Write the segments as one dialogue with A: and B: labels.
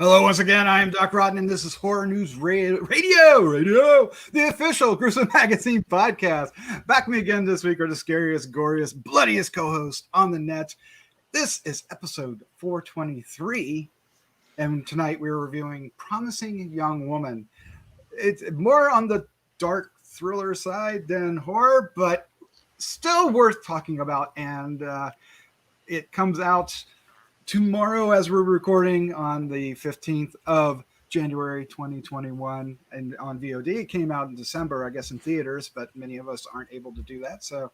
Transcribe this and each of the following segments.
A: Hello, once again. I am Doc Rodden, and this is Horror News Radio, the official Gruesome Magazine podcast. Back with me again this week are the scariest, goriest, bloodiest co-host on the net. This is episode 423, and tonight we're reviewing Promising Young Woman. It's more on the dark thriller side than horror, but still worth talking about, and it comes out tomorrow as we're recording on the 15th of January 2021 and on VOD. It came out in December, I guess, in theaters, but many of us aren't able to do that. So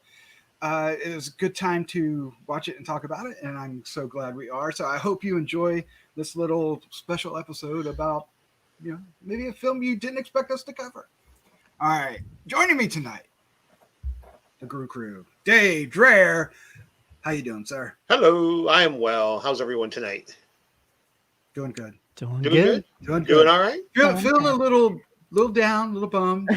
A: it was a good time to watch it and talk about it, and I'm so glad we are. So I hope you enjoy this little special episode about, maybe a film you didn't expect us to cover. All right, joining me tonight, the Grue-Crew, Dave, Dreher. How you doing, sir?
B: Hello, I am well. How's everyone tonight?
A: Doing good.
C: Doing good.
B: Doing all right?
A: Feeling a little down, a little bummed,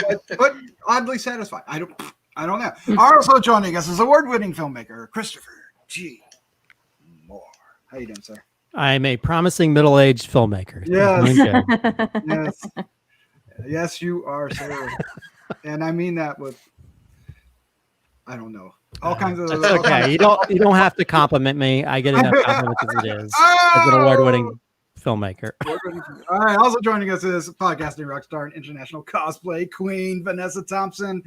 A: but oddly satisfied. I don't know. Also joining us is award-winning filmmaker Christopher G. Moore. How you doing, sir?
C: I'm a promising middle-aged filmmaker.
A: Yes. Yes, you are, sir. And I mean that with, I don't know, all kinds of.
C: It's okay. You don't have to compliment me. I get enough compliments as it is. As an award-winning filmmaker.
A: All right. Also joining us is podcasting rock star and international cosplay queen Vanessa Thompson,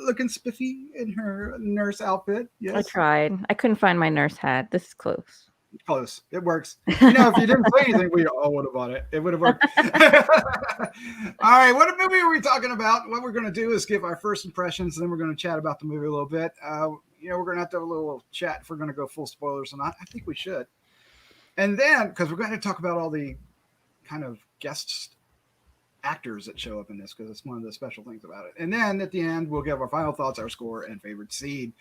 A: looking spiffy in her nurse outfit. Yes,
D: I tried. I couldn't find my nurse hat. This is close.
A: Close. It works. If you didn't say anything, we all would have bought it. It would have worked. All right. What movie are we talking about? What we're going to do is give our first impressions, and then we're going to chat about the movie a little bit. We're going to have a little chat if we're going to go full spoilers or not. I think we should. And then, because we're going to talk about all the kind of guest actors that show up in this, because it's one of the special things about it. And then at the end, we'll give our final thoughts, our score, and favorite scene.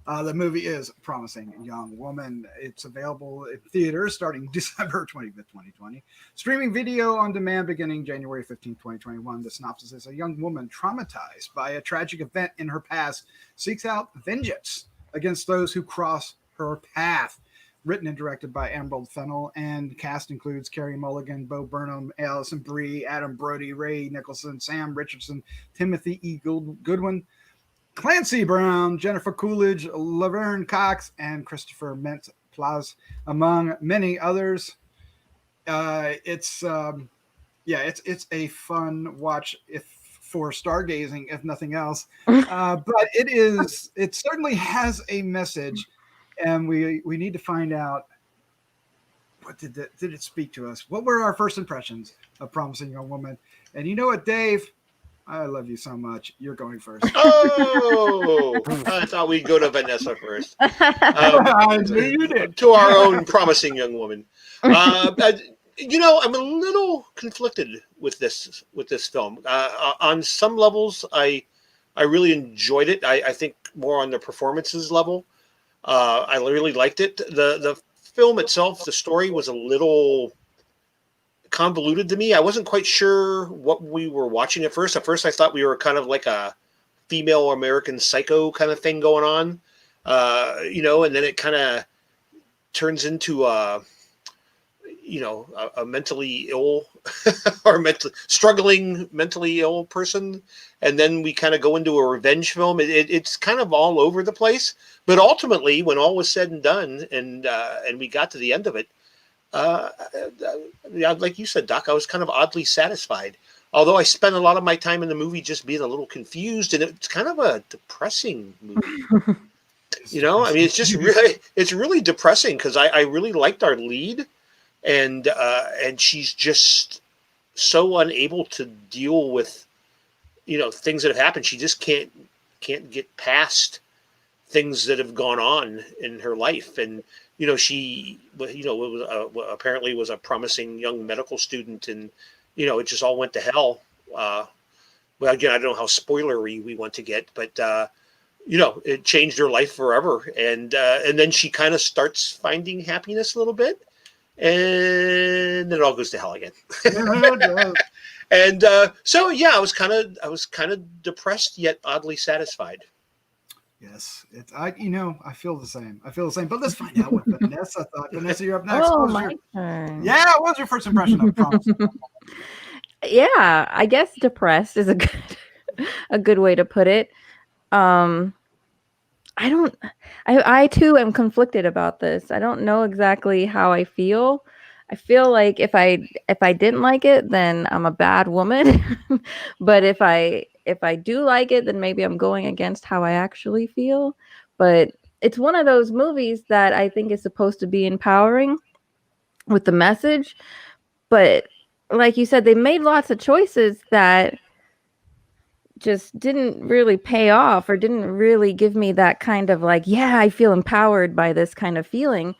A: The movie is Promising Young Woman. It's available in theaters starting December 25th, 2020. Streaming video on demand beginning January 15th, 2021. The synopsis is: a young woman traumatized by a tragic event in her past seeks out vengeance against those who cross her path. Written and directed by Fennell, and cast includes Carey, Mulligan, Burnham, Alison, Brie, Adam, Brody, Ray, Nicholson, Sam, Richardson, Timothy E. Goodwin, Clancy Brown, Jennifer Coolidge, Laverne Cox, and Christopher Mintz-Plasse, among many others. It's a fun watch for stargazing, if nothing else. But it certainly has a message, and we need to find out, what did it speak to us? What were our first impressions of Promising Young Woman? And you know what, Dave? I love you so much. You're going first.
B: Oh, I thought we'd go to Vanessa first.
A: I knew you did.
B: To our own Promising Young Woman. I'm a little conflicted with this film. On some levels, I really enjoyed it. I think more on the performances level. I really liked it. The film itself, the story was a little convoluted to me. I wasn't quite sure what we were watching at first. At first, I thought we were kind of like a female American Psycho kind of thing going on, and then it kind of turns into a mentally ill or struggling mentally ill person, and then we kind of go into a revenge film. It's kind of all over the place, but ultimately, when all was said and done, and we got to the end of it, like you said, Doc, I was kind of oddly satisfied. Although I spent a lot of my time in the movie just being a little confused, and it's kind of a depressing movie. It's really depressing because I really liked our lead, and she's just so unable to deal with things that have happened. She just can't get past things that have gone on in her life, and she apparently was a promising young medical student, and it just all went to hell. Well, again, I don't know how spoilery we want to get, but it changed her life forever, and then she kind of starts finding happiness a little bit, and then it all goes to hell again. And so I was kind of depressed yet oddly satisfied.
A: Yes, it's I feel the same. I feel the same. But let's find out what Vanessa thought. Vanessa, you're up next.
D: Oh, my turn.
A: What was your first impression of Promise?
D: Yeah, I guess depressed is a good way to put it. I too am conflicted about this. I don't know exactly how I feel. I feel like if I didn't like it, then I'm a bad woman. But if I do like it, then maybe I'm going against how I actually feel. But it's one of those movies that I think is supposed to be empowering with the message. But like you said, they made lots of choices that just didn't really pay off or didn't really give me that kind of like, yeah, I feel empowered by this kind of feeling.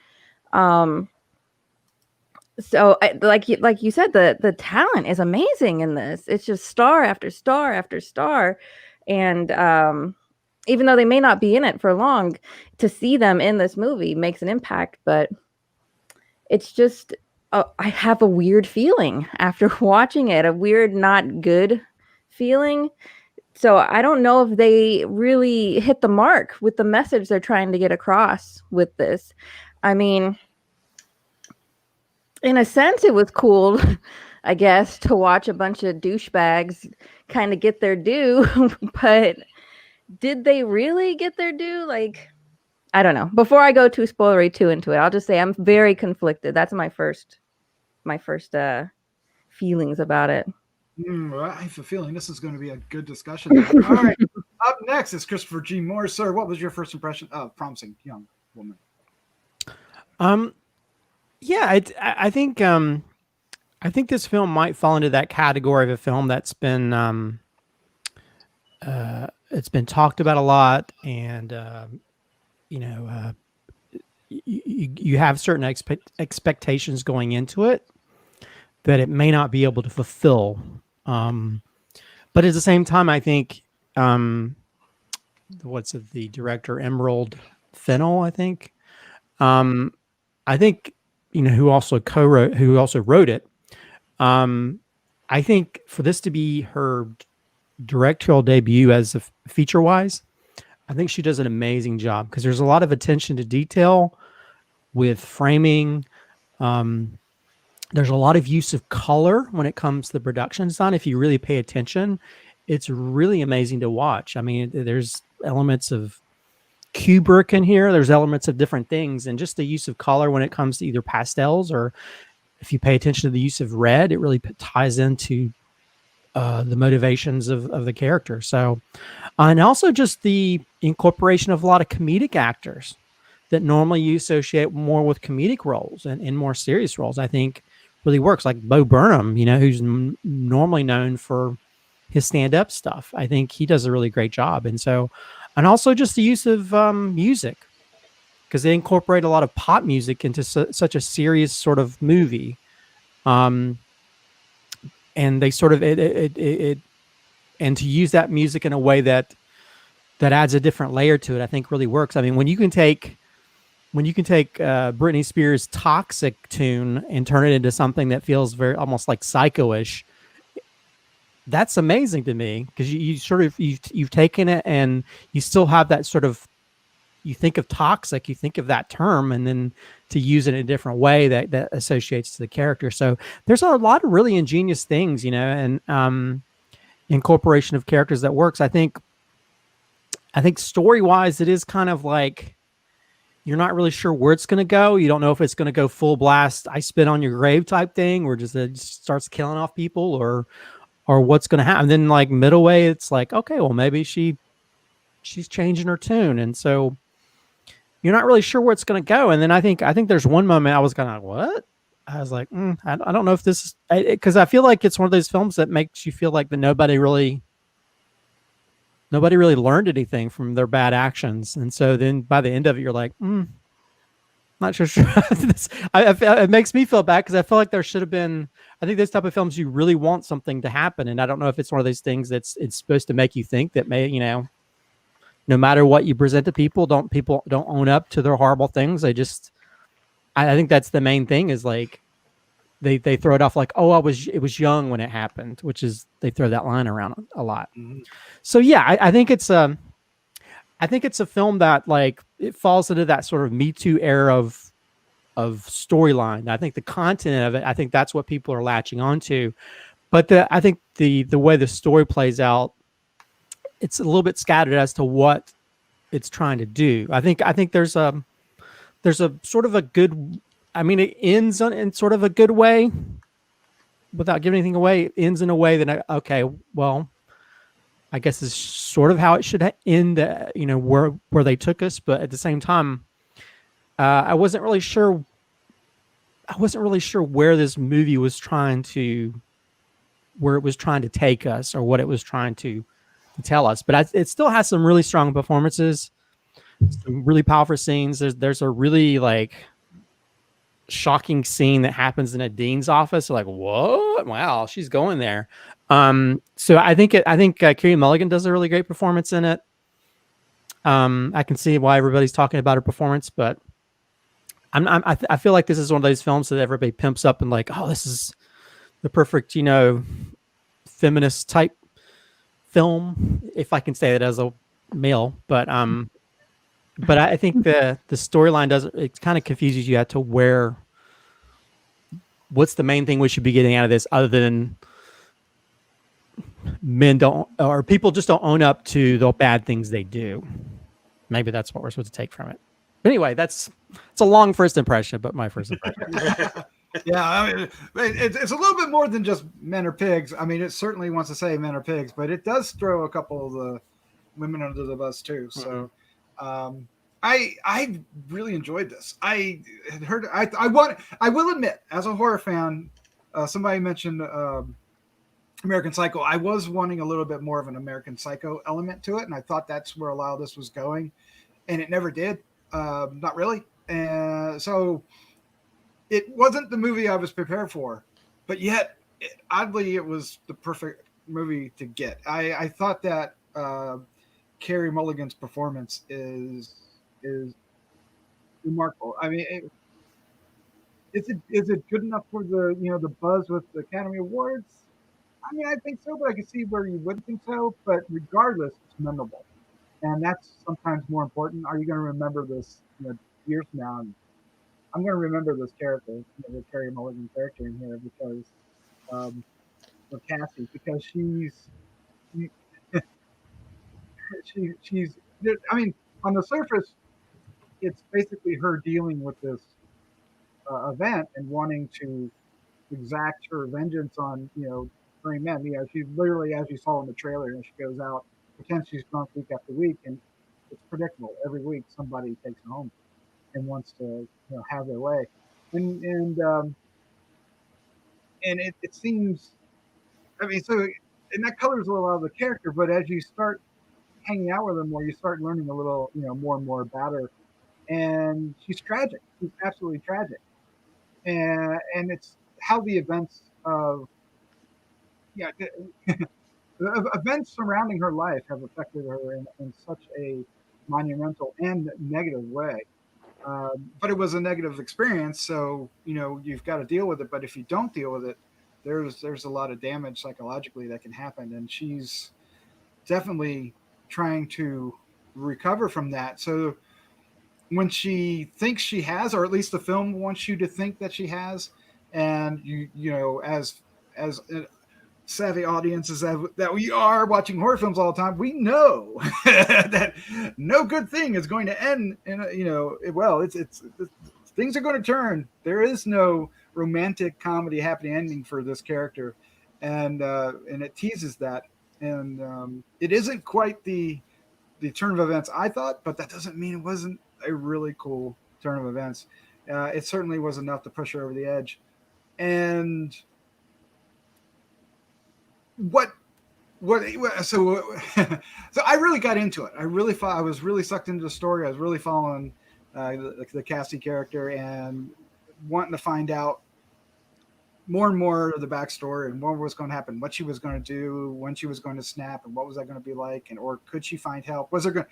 D: So like you said, the talent is amazing in this. It's just star after star after star. And even though they may not be in it for long, to see them in this movie makes an impact. But it's just, I have a weird feeling after watching it, a weird, not good feeling. So I don't know if they really hit the mark with the message they're trying to get across with this. I mean, in a sense, it was cool, I guess, to watch a bunch of douchebags kind of get their due. But did they really get their due? Like, I don't know. Before I go too spoilery too into it, I'll just say I'm very conflicted. That's my first feelings about it.
A: Well, I have a feeling this is going to be a good discussion. All right. Up next is Christopher G. Moore. Sir, what was your first impression of Promising Young Woman?
C: Yeah, I think this film might fall into that category of a film that's been it's been talked about a lot, and you have certain expectations going into it that it may not be able to fulfill. But at the same time, I think the director Emerald Fennell, I think who also wrote it. I think for this to be her directorial debut as a feature wise, I think she does an amazing job because there's a lot of attention to detail with framing. There's a lot of use of color when it comes to the production design. If you really pay attention, it's really amazing to watch. I mean, there's elements of Kubrick in here. There's elements of different things, and just the use of color when it comes to either pastels or if you pay attention to the use of red, it really ties into the motivations of the character. So, and also just the incorporation of a lot of comedic actors that normally you associate more with comedic roles and more serious roles, I think really works. Like Bo Burnham, who's normally known for his stand-up stuff. I think he does a really great job. And also just the use of music, because they incorporate a lot of pop music into such a serious sort of movie. And they sort of, and to use that music in a way that adds a different layer to it, I think really works. I mean, when you can take Britney Spears' Toxic tune and turn it into something that feels very almost like Psycho-ish, that's amazing to me, because you've taken it and you still have that sort of, you think of toxic, you think of that term, and then to use it in a different way that associates to the character. So there's a lot of really ingenious things, and incorporation of characters that works. I think story-wise, it is kind of like you're not really sure where it's going to go. You don't know if it's going to go full blast, I spit on your grave type thing, or just it starts killing off people, or what's going to happen. And then like middle way, it's like, okay, well, maybe she's changing her tune. And so you're not really sure where it's going to go. And then I think there's one moment I was kind of, what? I was like, I don't know if this is, because I feel like it's one of those films that makes you feel like that nobody really learned anything from their bad actions. And so then by the end of it, you're like, not sure. It makes me feel bad, because I feel like there should have been, I think this type of films, you really want something to happen. And I don't know if it's one of those things it's supposed to make you think that no matter what you present to people don't own up to their horrible things. I think that's the main thing, is like they throw it off like, oh, it was young when it happened, which is, they throw that line around a lot. Mm-hmm. So yeah, I think it's I think it's a film that like it falls into that sort of Me Too era of storyline. I think the content of it, I think that's what people are latching onto. But I think the way the story plays out, it's a little bit scattered as to what it's trying to do. I think there's a sort of a good. I mean, it ends in sort of a good way, without giving anything away. It ends in a way that okay, well, I guess is sort of how it should end. Where they took us, but at the same time, I wasn't really sure. I wasn't really sure where this movie was trying to, where it was trying to take us, or what it was trying to tell us. But it still has some really strong performances, some really powerful scenes. There's a really like shocking scene that happens in a dean's office. Like, what? Wow, she's going there. So I think Carey Mulligan does a really great performance in it. I can see why everybody's talking about her performance, but I feel like this is one of those films that everybody pimps up and like, oh, this is the perfect, feminist type film, if I can say that as a male. But I think the storyline it kind of confuses you as to what's the main thing we should be getting out of this, other than people just don't own up to the bad things they do. Maybe that's what we're supposed to take from it. But anyway, it's a long first impression, but my first impression.
A: Yeah, I mean, it's a little bit more than just men are pigs. I mean, it certainly wants to say men are pigs, but it does throw a couple of the women under the bus too. So, I really enjoyed this. I had heard. I will admit, as a horror fan, somebody mentioned American Psycho. I was wanting a little bit more of an American Psycho element to it, and I thought that's where a lot of this was going, and it never did. Not really. And so it wasn't the movie I was prepared for, but yet, oddly, it was the perfect movie to get. I thought that Carey Mulligan's performance is remarkable. I mean, is it good enough for the buzz with the Academy Awards? I mean, I think so, but I can see where you wouldn't think so. But regardless, it's memorable, and that's sometimes more important. Are you going to remember this years from now? And I'm going to remember this character, the Carey Mulligan character in here, because of Cassie, because she's. I mean, on the surface, it's basically her dealing with this event and wanting to exact her vengeance on three men. She's literally, as you saw in the trailer, she goes out, pretends she's drunk week after week, and it's predictable. Every week, somebody takes her home and wants to have their way, and it seems. I mean, so and that colors a lot of the character, but as you start hanging out with her more, you start learning a little, more and more about her, and she's tragic. She's absolutely tragic, and it's how the events of the events surrounding her life have affected her in such a monumental and negative way. But it was a negative experience, so you've got to deal with it. But if you don't deal with it, there's a lot of damage psychologically that can happen, and she's definitely trying to recover from that. So when she thinks she has, or at least the film wants you to think that she has, and as savvy audiences that we are watching horror films all the time, we know that no good thing is going to end in it's things are going to turn. There is no romantic comedy happy ending for this character, and it teases that, and it isn't quite the turn of events I thought, but that doesn't mean it wasn't a really cool turn of events. It certainly was enough to push her over the edge. And so I really got into it. I was really sucked into the story. I was really following the Cassie character and wanting to find out more and more of the backstory and what was going to happen, what she was going to do, when she was going to snap, and what was that going to be like, and or could she find help? Was it going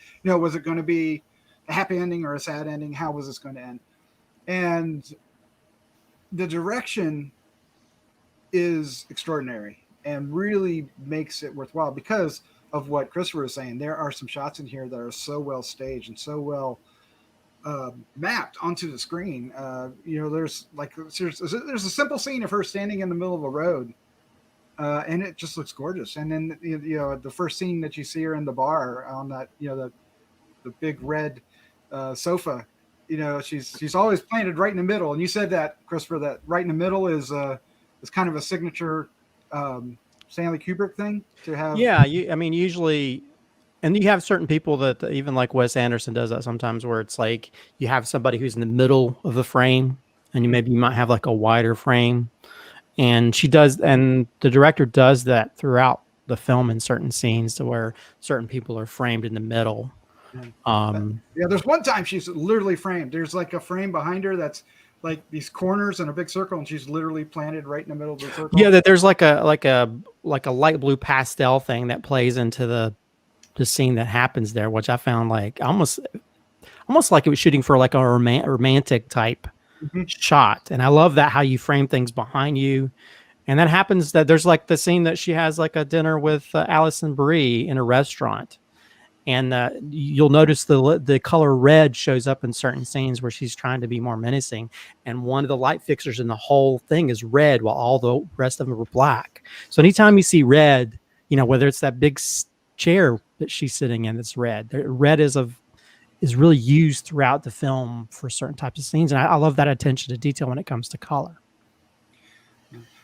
A: to be a happy ending or a sad ending? How was this going to end? And the direction is extraordinary and really makes it worthwhile, because of what Christopher was saying. There are some shots in here that are so well staged and so well mapped onto the screen. There's a simple scene of her standing in the middle of a road, and it just looks gorgeous. And then the first scene that you see her in the bar on that the big red sofa. She's always planted right in the middle. And you said that, Christopher, that right in the middle is kind of a signature Stanley Kubrick thing to have.
C: Yeah, usually, and you have certain people that even like Wes Anderson does that sometimes, where it's like you have somebody who's in the middle of the frame, and you might have like a wider frame, and the director does that throughout the film in certain scenes to where certain people are framed in the middle.
A: There's one time she's literally framed. There's like a frame behind her that's like these corners in a big circle, and she's literally planted right in the middle of the circle.
C: Yeah, that there's like a light blue pastel thing that plays into the scene that happens there, which I found like almost like it was shooting for like a romantic type shot. And I love that, how you frame things behind you. And that happens, that there's like the scene that she has like a dinner with Alison Brie in a restaurant. And you'll notice the color red shows up in certain scenes where she's trying to be more menacing. And one of the light fixtures in the whole thing is red, while all the rest of them are black. So anytime you see red, whether it's that big chair that she's sitting in that's red, red is really used throughout the film for certain types of scenes. And I love that attention to detail when it comes to color.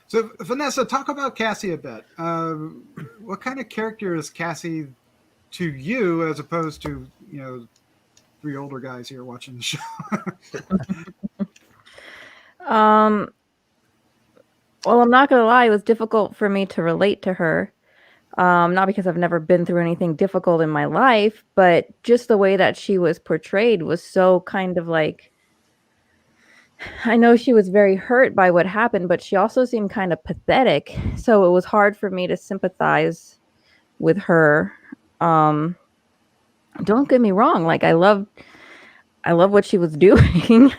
A: So Vanessa, talk about Cassie a bit. What kind of character is Cassie to you, as opposed to three older guys here watching the show?
D: Well, I'm not gonna lie, it was difficult for me to relate to her. Not because I've never been through anything difficult in my life, but just the way that she was portrayed was so kind of like, I know she was very hurt by what happened, but she also seemed kind of pathetic. So it was hard for me to sympathize with her. Don't get me wrong. Like, I love what she was doing.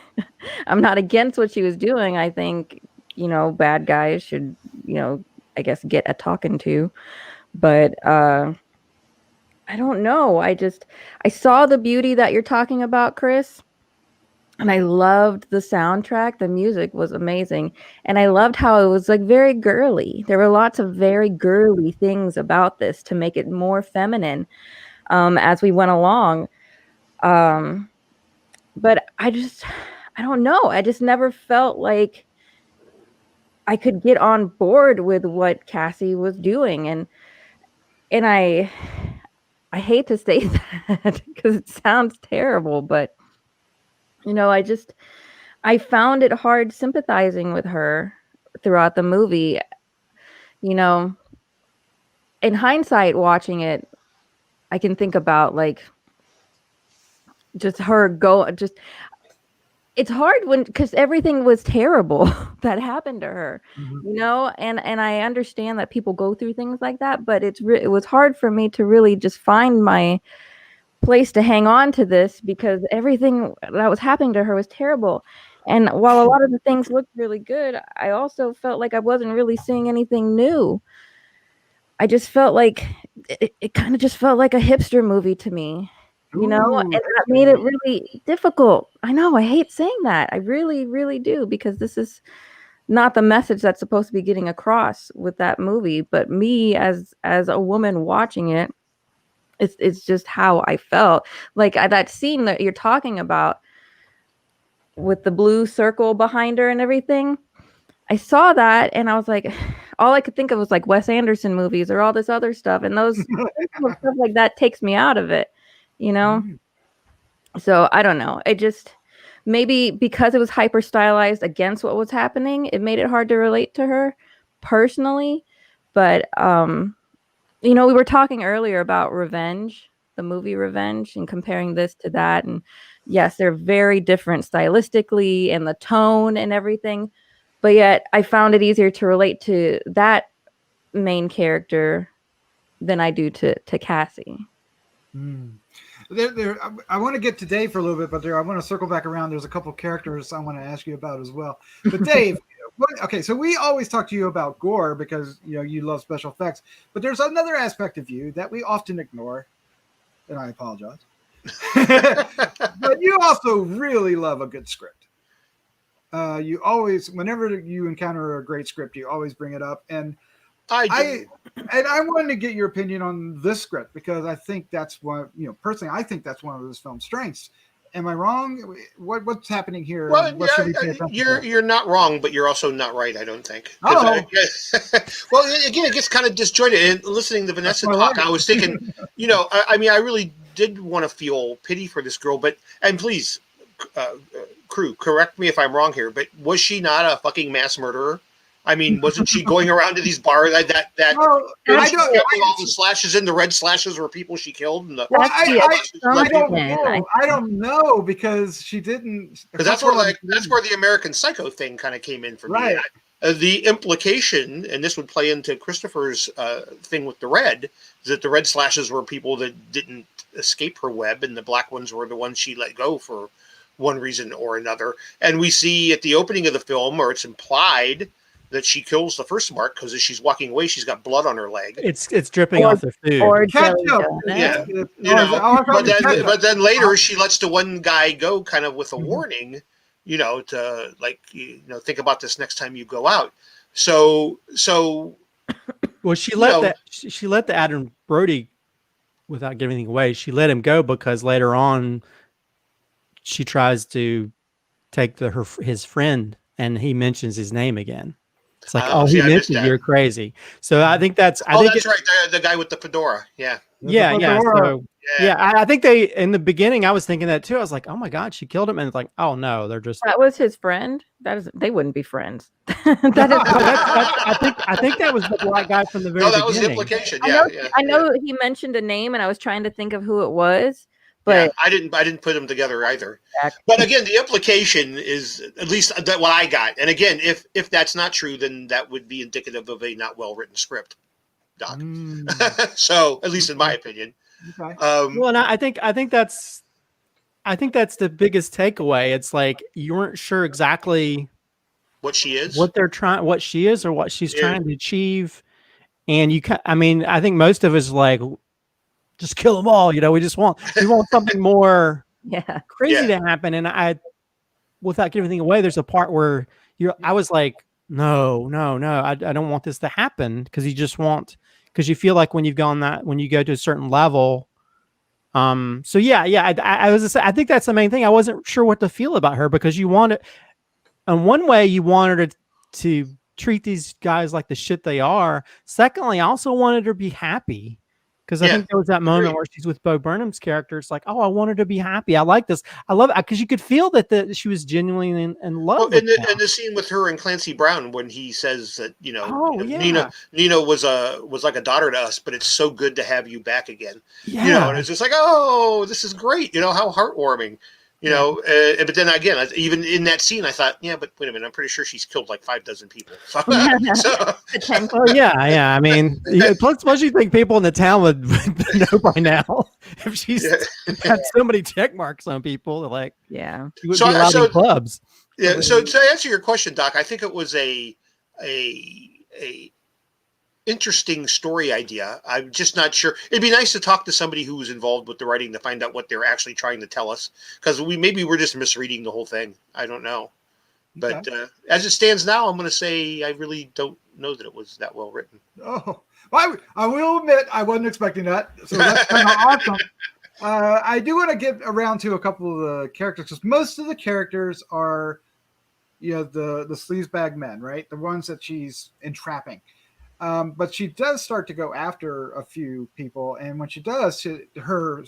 D: I'm not against what she was doing. I think, bad guys should, I guess get a talking to, but, I don't know. I saw the beauty that you're talking about, Chris. And I loved the soundtrack. The music was amazing. And I loved how it was like very girly. There were lots of very girly things about this to make it more feminine as we went along. But I don't know. I just never felt like I could get on board with what Cassie was doing. And I hate to say that because it sounds terrible, but I found it hard sympathizing with her throughout the movie. In hindsight, watching it, I can think about like just her it's hard because everything was terrible that happened to her, and I understand that people go through things like that, but it was hard for me to really just find my place to hang on to this because everything that was happening to her was terrible. And while a lot of the things looked really good, I also felt like I wasn't really seeing anything new. I just felt like it kind of just felt like a hipster movie to me, and that made it really difficult. I know, I hate saying that. I really, really do, because this is not the message that's supposed to be getting across with that movie. But me as a woman watching it, it's just how I felt. Like that scene that you're talking about with the blue circle behind her and everything. I saw that and I was like, all I could think of was like Wes Anderson movies or all this other stuff. And those stuff like that takes me out of it, So I don't know. It just, maybe because it was hyper stylized against what was happening, it made it hard to relate to her personally. But, we were talking earlier about Revenge, the movie Revenge, and comparing this to that. And yes, they're very different stylistically and the tone and everything. But yet I found it easier to relate to that main character than I do to Cassie.
A: I want to get to Dave for a little bit, but I want to circle back around. There's a couple characters I want to ask you about as well. But Dave, Okay, so we always talk to you about gore because you love special effects, but there's another aspect of you that we often ignore, and I apologize. But you also really love a good script. You always, whenever you encounter a great script, you always bring it up, and I wanted to get your opinion on this script because I think that's one. Personally, I think that's one of this film's strengths. Am I wrong? What's happening here?
B: Well,
A: what should we pay attention to?
B: you're not wrong, but you're also not right. I don't think.
A: Oh.
B: Well, again, it gets kind of disjointed. And listening to Vanessa talk, I was thinking, I mean, I really did want to feel pity for this girl, and please, crew, correct me if I'm wrong here, but was she not a fucking mass murderer? I mean, wasn't she going around to these bars all the slashes in the red slashes were people she killed? And
A: I don't know because she didn't.
B: Because that's where the American Psycho thing kind of came in for me. The implication, and this would play into Christopher's thing with the red, is that the red slashes were people that didn't escape her web, and the black ones were the ones she let go for one reason or another. And we see at the opening of the film, or it's implied, that she kills the first mark because as she's walking away, she's got blood on her leg.
C: It's dripping off the food.
D: Or
B: yeah, but then later she lets the one guy go, kind of with a warning, to think about this next time you go out. So
C: well, she let the Adam Brody, without giving anything away, she let him go because later on she tries to take his friend and he mentions his name again. It's like, he mentioned you're crazy. So I think that's. That's
B: right. The guy with the fedora. Yeah.
C: Yeah. So, I think in the beginning, I was thinking that too. I was like, oh my God, she killed him. And it's like, oh no, they're just.
D: That was his friend. They wouldn't be friends. I
C: think that was the black guy from the very beginning.
B: No, that was the implication.
D: I know he mentioned a name and I was trying to think of who it was. But
B: I didn't put them together either. Exactly. But again, the implication is at least that what I got. And again, if that's not true, then that would be indicative of a not well written script, Doc. So at least in my opinion.
A: Okay.
C: Well, and I think that's the biggest takeaway. It's like you weren't sure exactly
B: what she is,
C: what she is, or what she's trying to achieve. And I think most of us like. Just kill them all, we want something more crazy to happen. And without giving anything away, there's a part where I was like, no, I don't want this to happen because you feel like when you go to a certain level. I think that's the main thing. I wasn't sure what to feel about her because in one way you wanted her to treat these guys like the shit they are. Secondly, I also wanted her to be happy. Because I think there was that moment where she's with Bo Burnham's character. It's like, I want her to be happy. I like this. I love it because you could feel that she was genuinely in love.
B: And the scene with her and Clancy Brown when he says that Nina was like a daughter to us, but it's so good to have you back again. Yeah. And it's just like, this is great. How heartwarming. But then again, even in that scene, I thought, but wait a minute, I'm pretty sure she's killed like 5 people. So,
C: I mean, plus you think people in the town would know by now if she's had so many check marks on people, like, she would be allowed in clubs.
B: Yeah. So to answer your question, Doc, I think it was a interesting story idea. I'm just not sure. It'd be nice to talk to somebody who was involved with the writing to find out what they're actually trying to tell us, because we're just misreading the whole thing. I don't know, but as it stands now, I'm going to say I really don't know that it was that well written.
A: Oh, well, I will admit I wasn't expecting that, so that's kind of awesome. I do want to get around to a couple of the characters because most of the characters are, the sleazebag men, right? The ones that she's entrapping. But she does start to go after a few people, and when she does, her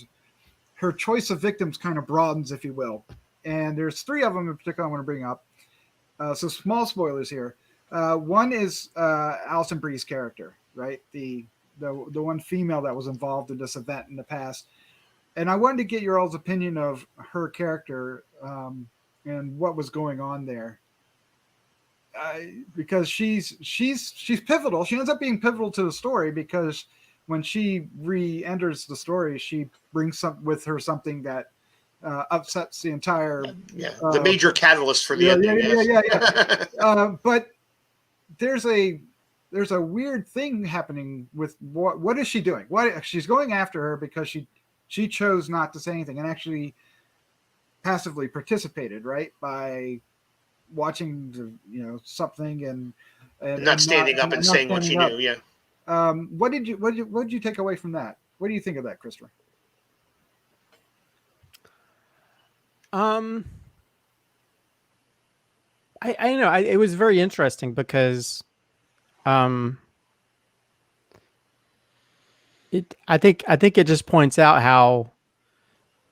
A: choice of victims kind of broadens, if you will. And there's 3 of them in particular I want to bring up. So small spoilers here. One is Alison Brie's character, right? The one female that was involved in this event in the past. And I wanted to get your all's opinion of her character and what was going on there. Because she's pivotal. She ends up being pivotal to the story because when she re-enters the story, she brings with her something that upsets the entire
B: the major catalyst for the ending.
A: But there's a weird thing happening with what is she doing? What she's going after her because she chose not to say anything and actually passively participated, right, by watching something and
B: not standing up and saying what she knew. Yeah.
A: What did you take away from that? What do you think of that, Christopher?
C: I know it was very interesting because I think it just points out how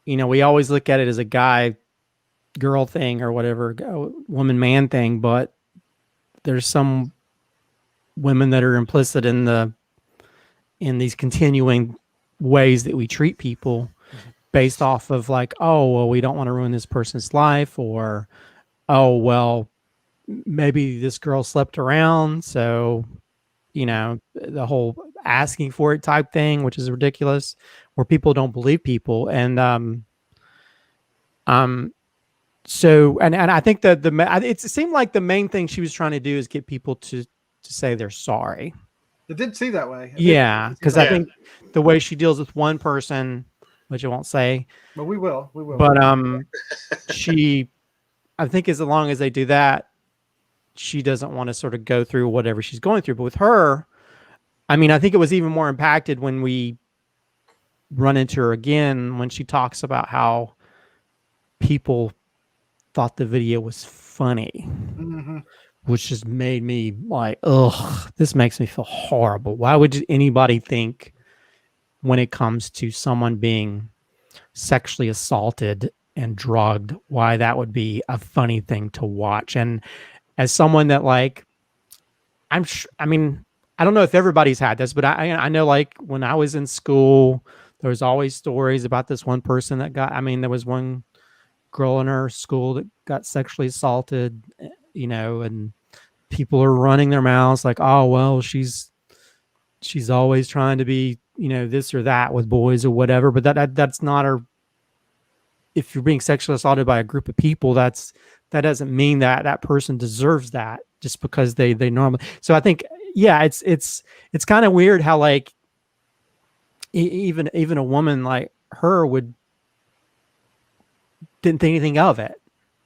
C: we always look at it as a guy girl thing or whatever, woman man thing, but there's some women that are implicit in these continuing ways that we treat people based off of like, oh, well, we don't want to ruin this person's life, or oh, well, maybe this girl slept around, so the whole asking for it type thing, which is ridiculous, where people don't believe people. And so I think that it seemed like the main thing she was trying to do is get people to say they're sorry.
A: It did seem that way.
C: Yeah, because I think the way she deals with one person, which I won't say,
A: but we will.
C: But I think as long as they do that, she doesn't want to sort of go through whatever she's going through. But with her, I mean, I think it was even more impacted when we run into her again, when she talks about how people thought the video was funny, which just made me like, ugh, this makes me feel horrible. Why would anybody think when it comes to someone being sexually assaulted and drugged, why that would be a funny thing to watch? And as someone that like, I mean, I don't know if everybody's had this, but I know like when I was in school, there was always stories about this one person that there was one girl in our school that got sexually assaulted, and people are running their mouths like, oh, well, she's always trying to be, this or that with boys or whatever. But that's not her. If you're being sexually assaulted by a group of people, that doesn't mean that person deserves that just because they normally. So I think, yeah, it's kind of weird how like even a woman like her didn't think anything of it.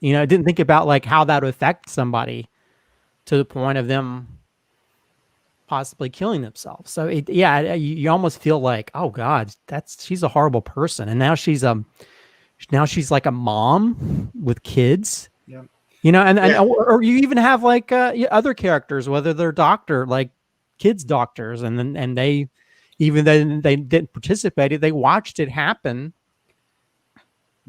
C: Didn't think about like how that would affect somebody to the point of them possibly killing themselves. So you almost feel like, oh God, she's a horrible person. And now she's like a mom with kids, or you even have like other characters, whether they're like kids doctors, and they, even though they didn't participate, they watched it happen.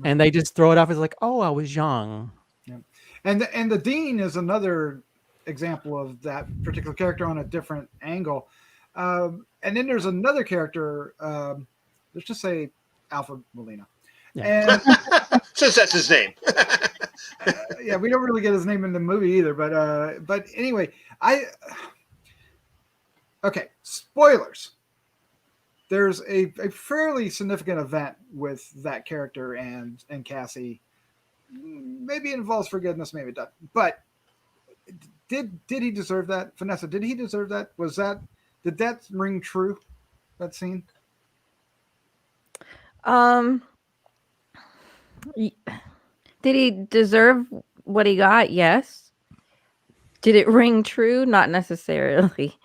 C: And they just throw it off as like, oh, I was young.
A: Yeah. And the dean is another example of that particular character on a different angle. And then there's another character, let's just say Alfred Molina.
B: Yeah. And since that's his name.
A: Yeah, we don't really get his name in the movie either. But anyway, okay, spoilers. There's a fairly significant event with that character and Cassie. Maybe it involves forgiveness, maybe it doesn't. But did he deserve that? Vanessa, did he deserve that? Did that ring true, that scene?
D: Did he deserve what he got? Yes. Did it ring true? Not necessarily.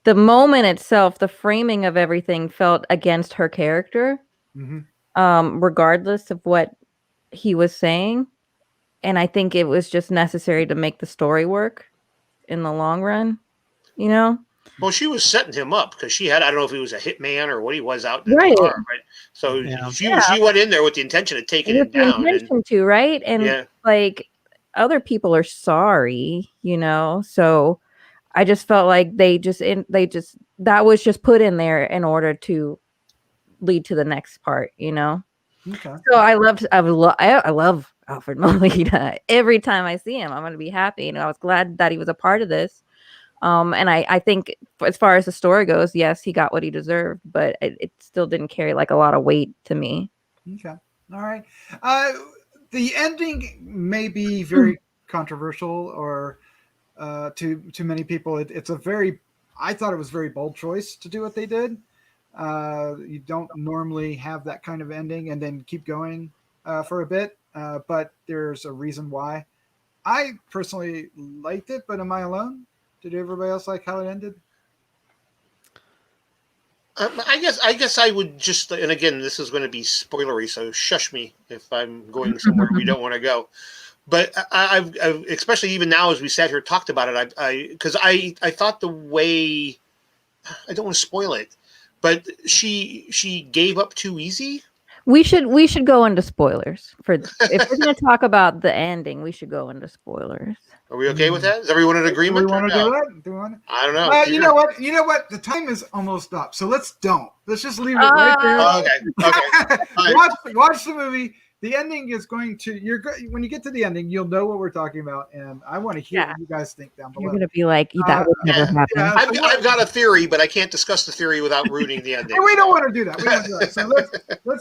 D: The moment itself, the framing of everything felt against her character, regardless of what he was saying. And I think it was just necessary to make the story work in the long run,
B: Well, she was setting him up because she had, I don't know if he was a hitman or what he was out in the car, right? So she went in there with the intention of taking him down.
D: Right? And like other people are sorry, so I just felt like that was just put in there in order to lead to the next part, Okay. So I love Alfred Molina. Every time I see him, I'm going to be happy. I was glad that he was a part of this. And I think as far as the story goes, yes, he got what he deserved, but it still didn't carry like a lot of weight to me.
A: Okay. All right. The ending may be very controversial, or to many people. It's a very, I thought it was a very bold choice to do what they did. You don't normally have that kind of ending and then keep going for a bit, but there's a reason why. I personally liked it, but am I alone? Did everybody else like how it ended?
B: I guess I would just, and again, this is going to be spoilery, so shush me if I'm going somewhere we don't want to go. But I've especially even now as we sat here talked about it, because I thought the way, I don't want to spoil it, but she gave up too easy.
D: We should go into spoilers for if we're going to talk about the ending. We should go into spoilers.
B: Are we okay with that? Is everyone in agreement?
A: Do we want to do that? Do we want to?
B: I don't know.
A: You know what? You know what? The time is almost up, so let's just leave it right there.
B: Okay.
A: Watch the movie. The ending is going to when you get to the ending, you'll know what we're talking about, and I want to hear what you guys think down below.
D: You're going to be like, that would never happen.
A: Yeah.
B: I've got a theory, but I can't discuss the theory without ruining the ending.
A: And we don't want to do that. We don't want to do that. So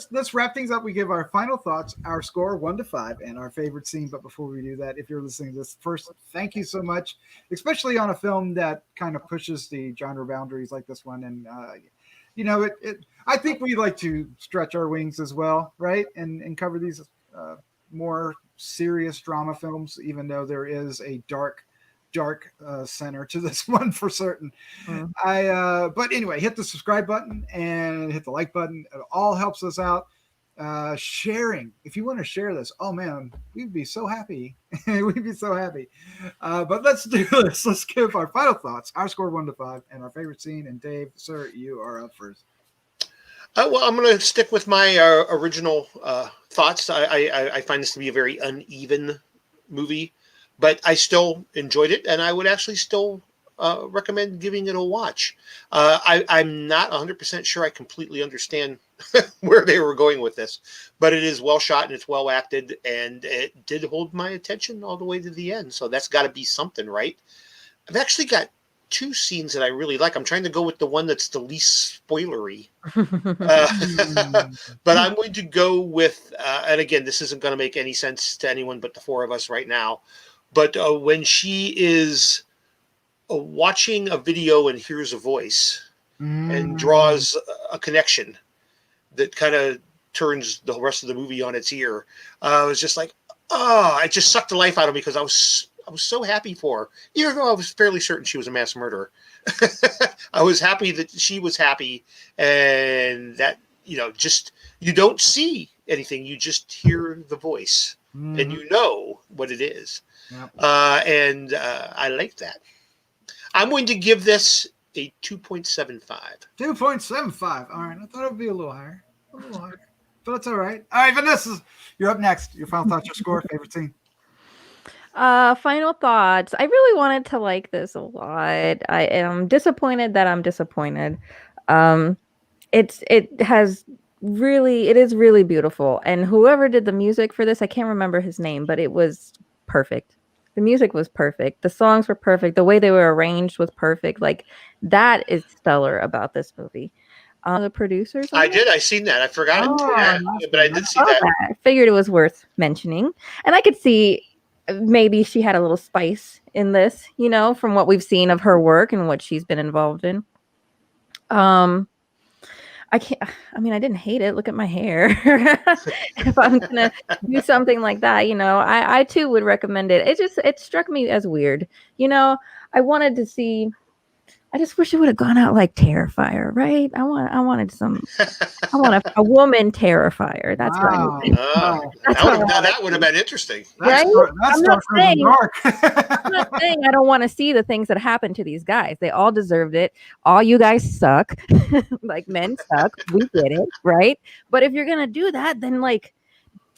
A: let's wrap things up. We give our final thoughts, our score 1 to 5, and our favorite scene. But before we do that, if you're listening to this first, thank you so much, especially on a film that kind of pushes the genre boundaries like this one. And I think we like to stretch our wings as well, right? And cover these more serious drama films, even though there is a dark center to this one for certain. But anyway, hit the subscribe button and hit the like button. It all helps us out. Sharing, if you want to share this, oh man, we'd be so happy. We'd be so happy. But let's do this. Let's give our final thoughts, our score 1 to 5, and our favorite scene. And Dave, sir, you are up first.
B: Well, I'm going to stick with my original thoughts. I find this to be a very uneven movie, but I still enjoyed it, and I would actually still recommend giving it a watch. I'm not 100% sure I completely understand where they were going with this, but it is well shot and it's well acted, and it did hold my attention all the way to the end, so that's got to be something, right? I've actually got 2 scenes that I really like. I'm trying to go with the one that's the least spoilery. But I'm going to go with, and again, this isn't going to make any sense to anyone but the 4 of us right now, but when she is watching a video and hears a voice and draws a connection that kind of turns the rest of the movie on its ear, I was just like, it just sucked the life out of me because I was so happy for her, even though I was fairly certain she was a mass murderer. I was happy that she was happy, and that, just, you don't see anything. You just hear the voice, and you know what it is. Yep. And I like that. I'm going to give this a 2.75.
A: 2.75. All right. I thought it would be a little higher. But that's all right. All right, Vanessa, you're up next. Your final thoughts, your score, favorite scene.
D: Final thoughts. I really wanted to like this a lot. I am disappointed that I'm disappointed. It is really beautiful. And whoever did the music for this, I can't remember his name, but it was perfect. The music was perfect. The songs were perfect. The way they were arranged was perfect. Like, that is stellar about this movie. The producers.
B: I seen that. I forgot it. But I did see that.
D: I figured it was worth mentioning. And I could see maybe she had a little spice in this, from what we've seen of her work and what she's been involved in. I didn't hate it. Look at my hair. If I'm gonna do something like that, I too would recommend it. It struck me as weird. I wanted to see. I just wish it would have gone out like Terrifier, right? I want a woman Terrifier. That's what I mean.
B: That would have been interesting.
D: Right?
A: I'm not saying
D: I don't want to see the things that happen to these guys. They all deserved it. All you guys suck. Like, men suck. We get it, right? But if you're gonna do that, then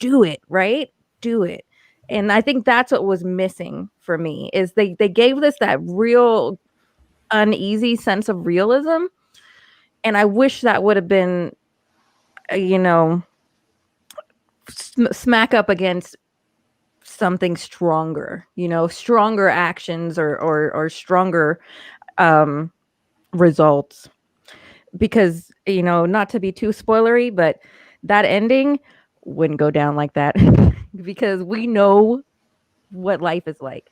D: do it, right? Do it. And I think that's what was missing for me, is they gave this that real uneasy sense of realism, and I wish that would have been smack up against something stronger, stronger actions or stronger results, because not to be too spoilery, but that ending wouldn't go down like that because we know what life is like.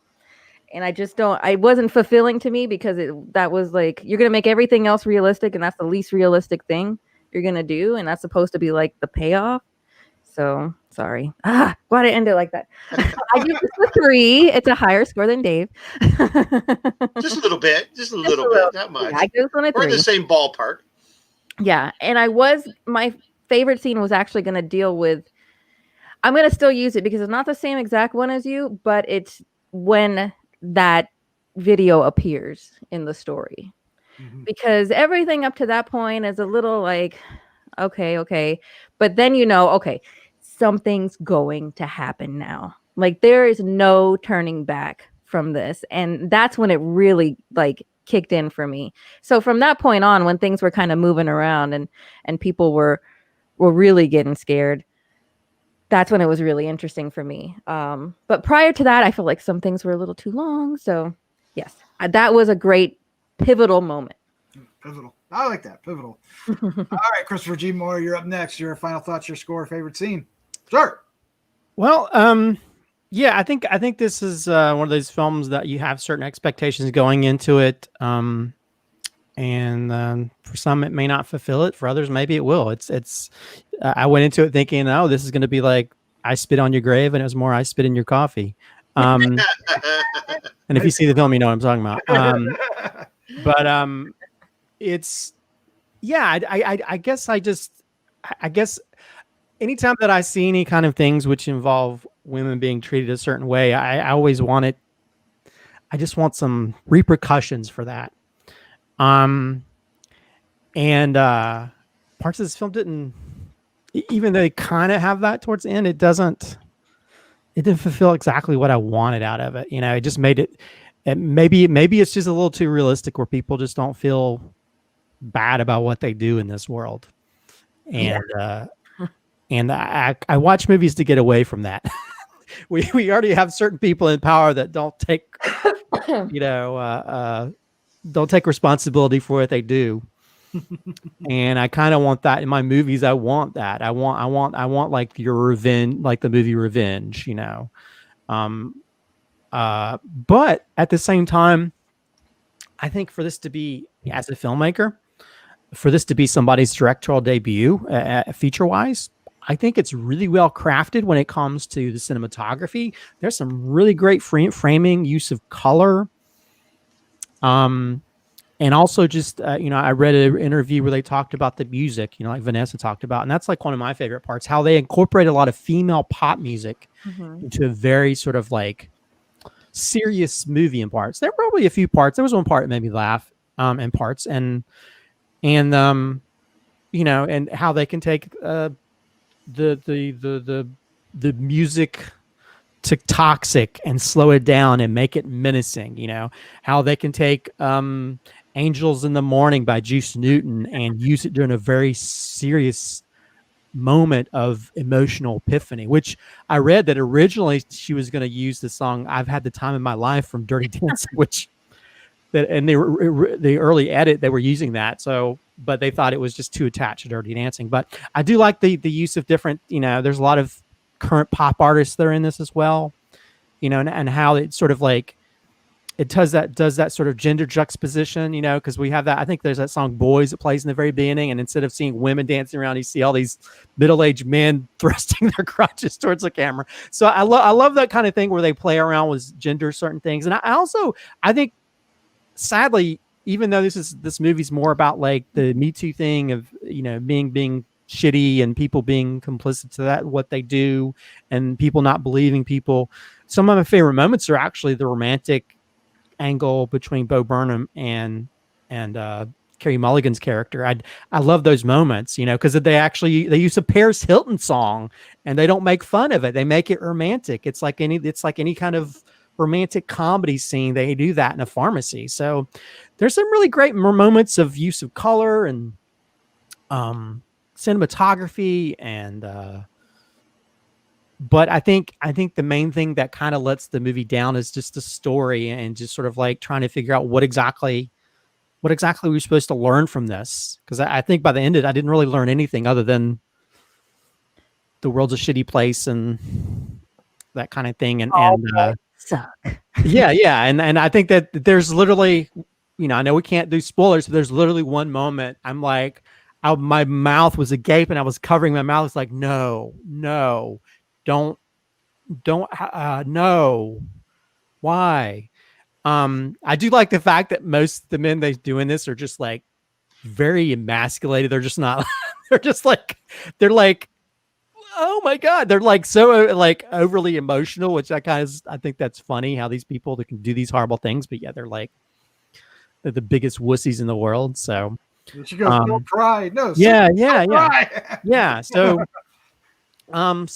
D: and I wasn't fulfilling to me because that was like, you're gonna make everything else realistic, and that's the least realistic thing you're gonna do, and that's supposed to be like the payoff. So sorry. Why did I end it like that? I give this a 3. It's a higher score than Dave.
B: Just a little bit, not much.
D: Yeah, I give this one a 3.
B: We're in the same ballpark.
D: Yeah, and my favorite scene was actually going to deal with. I'm going to still use it because it's not the same exact one as you, but it's when that video appears in the story. Mm-hmm. Because everything up to that point is a little like, okay. But then okay, something's going to happen now. Like, there is no turning back from this. And that's when it really like kicked in for me. So from that point on, when things were kind of moving around and people were really getting scared, that's when it was really interesting for me. But prior to that, I feel like some things were a little too long. So yes, that was a great pivotal moment.
A: Pivotal. I like that. Pivotal. All right, Christopher G. Moore, you're up next. Your final thoughts, your score, favorite scene. Sure.
C: Well, yeah, I think this is one of those films that you have certain expectations going into it. And for some, it may not fulfill it. For others, maybe it will. It's. I went into it thinking, oh, this is going to be like I Spit on Your Grave, and it was more I Spit in Your Coffee. And if you see the film, you know what I'm talking about. But it's, yeah. I guess anytime that I see any kind of things which involve women being treated a certain way, I always want it. I just want some repercussions for that. And parts of this film didn't, even though they kind of have that towards the end, it didn't fulfill exactly what I wanted out of it. It just made it, maybe it's just a little too realistic where people just don't feel bad about what they do in this world. And, and I watch movies to get away from that. we already have certain people in power that don't take, don't take responsibility for what they do. And I kind of want that in my movies. I want that. I want like your revenge, like the movie Revenge, but at the same time, I think for this to be, as a filmmaker, for this to be somebody's directorial debut, feature wise, I think it's really well crafted when it comes to the cinematography. There's some really great framing, use of color. And also just, I read an interview where they talked about the music, like Vanessa talked about. And that's like one of my favorite parts, how they incorporate a lot of female pop music into a very sort of like serious movie in parts. There were probably a few parts. There was one part that made me laugh in parts. And how they can take the music to toxic and slow it down and make it menacing, how they can take Angels in the Morning by Juice Newton and use it during a very serious moment of emotional epiphany, which I read that originally she was going to use the song I've Had the Time of My Life from Dirty Dancing, and the early edit, they were using that. So, but they thought it was just too attached to Dirty Dancing. But I do like the use of different, there's a lot of current pop artists that are in this as well, and how it sort of like, it does that sort of gender juxtaposition, because we have that. I think there's that song Boys that plays in the very beginning, and instead of seeing women dancing around, you see all these middle-aged men thrusting their crotches towards the camera. So I love that kind of thing where they play around with gender certain things. And I think sadly, even though this movie's more about like the Me Too thing of being shitty and people being complicit to that, what they do, and people not believing people, some of my favorite moments are actually the romantic angle between Bo Burnham and Carey Mulligan's character. I love those moments, because they use a Paris Hilton song and they don't make fun of it. They make it romantic. It's like any kind of romantic comedy scene. They do that in a pharmacy. So there's some really great moments of use of color and cinematography and but I think the main thing that kind of lets the movie down is just the story and just sort of like trying to figure out what exactly we're supposed to learn from this. Because I think by the end of it, I didn't really learn anything other than the world's a shitty place and that kind of thing. And
D: suck.
C: Yeah, and I think that there's literally, I know we can't do spoilers, but there's literally one moment I'm like, my mouth was agape and I was covering my mouth. It's like, no, don't, no, why? I do like the fact that most of the men they doing this are just like very emasculated. They're just not. they're like, oh my god, they're like so like overly emotional, which I think that's funny how these people that can do these horrible things, but yeah, they're the biggest wussies in the world. So
A: she goes, don't cry. No,
C: yeah.
A: cry.
C: So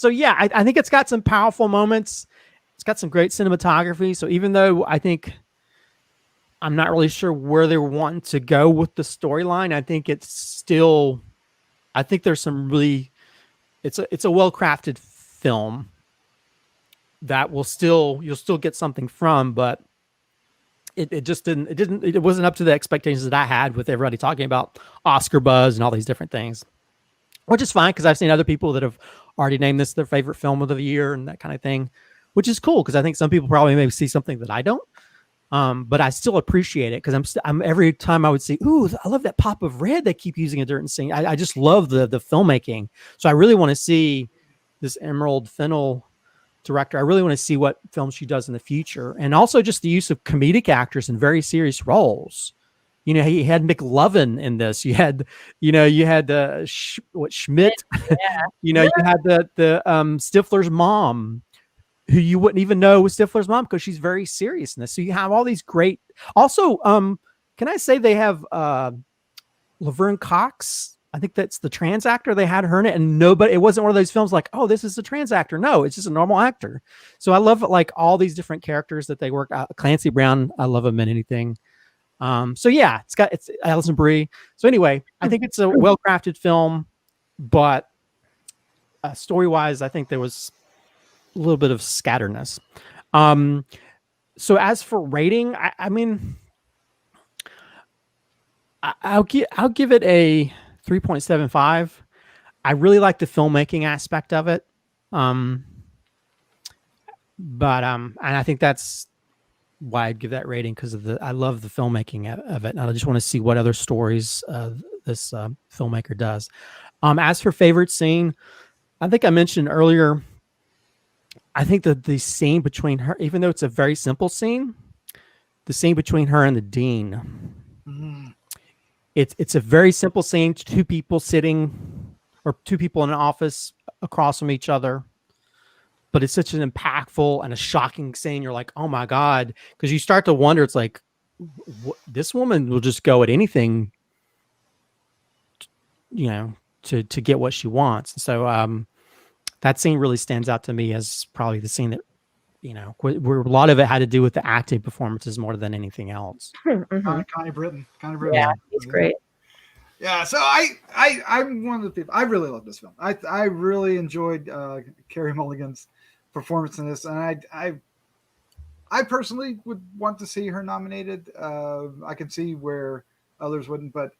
C: yeah, I think it's got some powerful moments. It's got some great cinematography. So even though I think I'm not really sure where they're wanting to go with the storyline, I think there's some really, it's a well-crafted film that you'll still get something from, but it wasn't up to the expectations that I had with everybody talking about Oscar buzz and all these different things, which is fine because I've seen other people that have already named this their favorite film of the year and that kind of thing, which is cool because I think some people probably maybe see something that I don't. But I still appreciate it because I'm every time I would see, ooh, I love that pop of red they keep using in certain scene. I just love the filmmaking. So I really want to see this Emerald Fennell director. I really want to see what films she does in the future, and also just the use of comedic actors in very serious roles. He had McLovin in this. You had Schmidt.
D: Yeah.
C: You had the Stifler's mom, who you wouldn't even know was Stifler's mom because she's very serious in this. So you have all these great. Also, can I say they have Laverne Cox? I think that's the trans actor. They had her in it, and it wasn't one of those films like, oh, this is a trans actor. No, it's just a normal actor. So I love like all these different characters that they work out. Clancy Brown, I love him in anything. So yeah, it's Alison Brie. So anyway, I think it's a well-crafted film, but story-wise, I think there was a little bit of scatterness. So as for rating, I mean, I'll give it a 3.75. I really like the filmmaking aspect of it. And I think that's why I'd give that rating, because I love the filmmaking of it. And I just want to see what other stories this filmmaker does. As for favorite scene, I think I mentioned earlier, I think that the scene between her, even though it's a very simple scene, the scene between her and the dean, it's a very simple scene. Two people sitting, or two people in an office across from each other, but it's such an impactful and a shocking scene. You're like, oh my God, because you start to wonder. It's like, this woman will just go at anything, to get what she wants. So that scene really stands out to me as probably the scene that, where a lot of it had to do with the acting performances more than anything else.
A: Connie Britton.
D: Yeah, he's great.
A: Yeah, so I'm one of the people. I really love this film. I really enjoyed Carey Mulligan's performance in this, and I personally would want to see her nominated. I can see where others wouldn't, but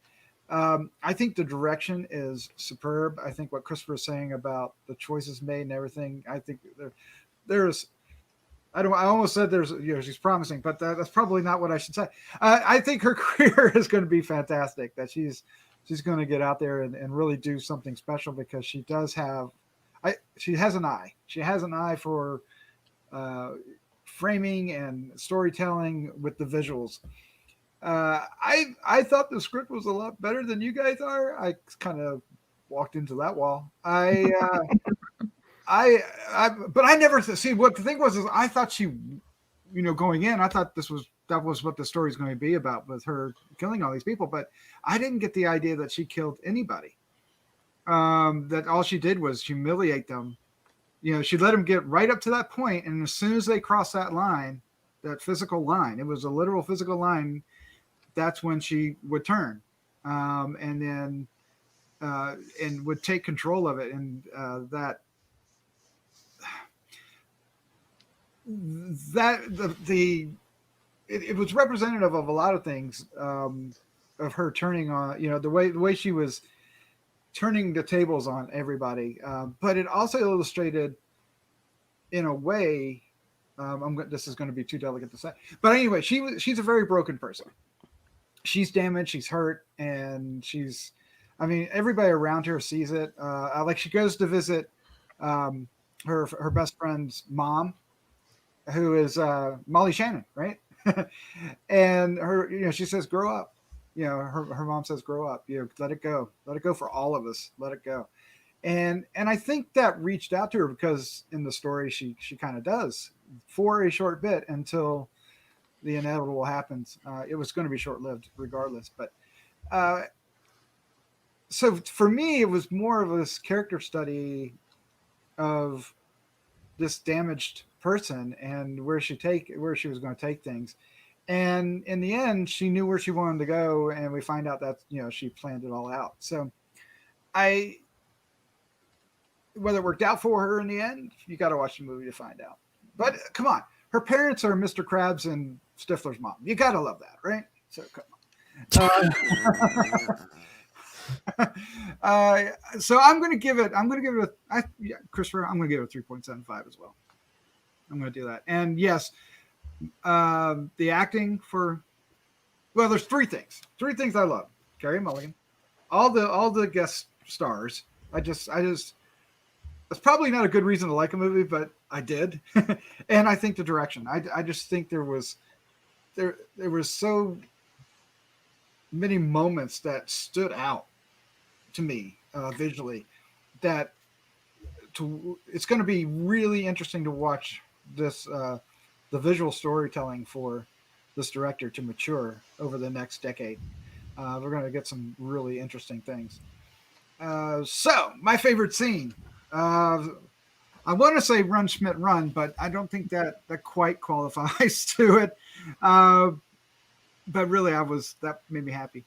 A: I think the direction is superb. I think what Christopher is saying about the choices made and everything, I think there's. I almost said there's, she's promising, but that's probably not what I should say. I think her career is going to be fantastic. That she's going to get out there and really do something special, because she does have, she has an eye. She has an eye for framing and storytelling with the visuals. I thought the script was a lot better than you guys are. I kind of walked into that wall. But I never see what the thing was. Is I thought she, going in, I thought that was what the story's going to be about, with her killing all these people. But I didn't get the idea that she killed anybody. That all she did was humiliate them. She let them get right up to that point, and as soon as they crossed that line, that physical line, it was a literal physical line. That's when she would turn, and then and would take control of it, and it was representative of a lot of things, of her turning on, the way she was turning the tables on everybody, but it also illustrated in a way This is going to be too delicate to say, but anyway, she's a very broken person. She's damaged, she's hurt, and everybody around her sees it. Like she goes to visit her best friend's mom, who is Molly Shannon, right? And her, she says, "Grow up." Her mom says, "Grow up. Let it go for all of us. Let it go." And I think that reached out to her because in the story she kind of does for a short bit until the inevitable happens. It was going to be short-lived regardless, but so for me, it was more of this character study of this damaged person and where she was going to take things. And in the end, she knew where she wanted to go, and we find out that she planned it all out. So whether it worked out for her in the end, you got to watch the movie to find out. But come on, her parents are Mr. Krabs and Stifler's mom. You got to love that, right? So come on. So I'm going to give it Christopher, I'm going to give it a 3.75 as well. I'm going to do that. And yes, the acting there's three things I love. Carey Mulligan, all the guest stars. I just that's probably not a good reason to like a movie, but I did. And I think the direction, I just think there was so many moments that stood out to me visually that it's going to be really interesting to watch this, the visual storytelling for this director to mature over the next decade. We're going to get some really interesting things. So my favorite scene, I want to say Run Schmidt Run, but I don't think that quite qualifies to it. But really, that made me happy.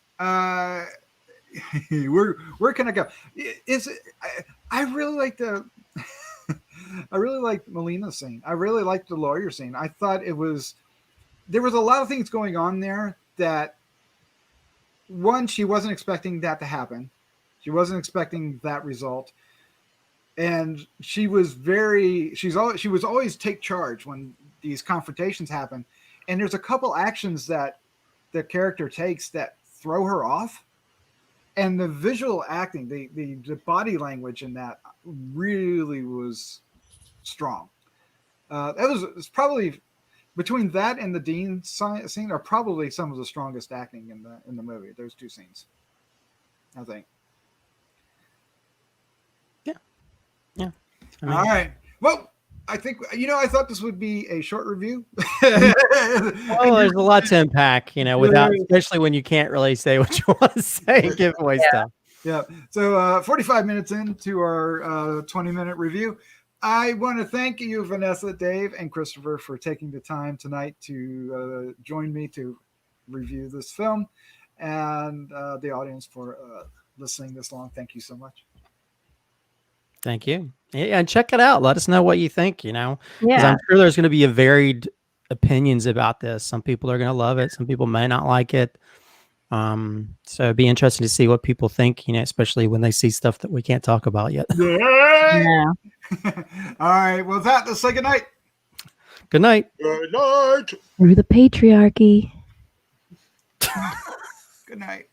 A: Where can I go? I really like I really liked Melina's scene. I really liked the lawyer scene. I thought there was a lot of things going on there that, one, she wasn't expecting that to happen. She wasn't expecting that result. And she was always take charge when these confrontations happen. And there's a couple actions that the character takes that throw her off. And the visual acting, the body language in that really was strong. It's probably between that and the Dean scene are probably some of the strongest acting in the movie. Those two scenes, I think.
C: Yeah.
A: All right. Well, I think I thought this would be a short review.
C: Well, there's a lot to unpack, especially when you can't really say what you want to say and give away stuff.
A: Yeah. So 45 minutes into our 20-minute review, I want to thank you, Vanessa, Dave, and Christopher, for taking the time tonight to join me to review this film, and the audience for listening this long. Thank you so much.
C: Thank you. Yeah, and check it out. Let us know what you think, because
D: Yeah.
C: I'm sure there's going to be a varied opinions about this. Some people are going to love it. Some people may not like it. So it'd be interesting to see what people think, especially when they see stuff that we can't talk about yet.
D: Yeah.
A: All right. Well, let's say good night.
C: Good night.
B: Good night.
D: Through the patriarchy.
A: Good night.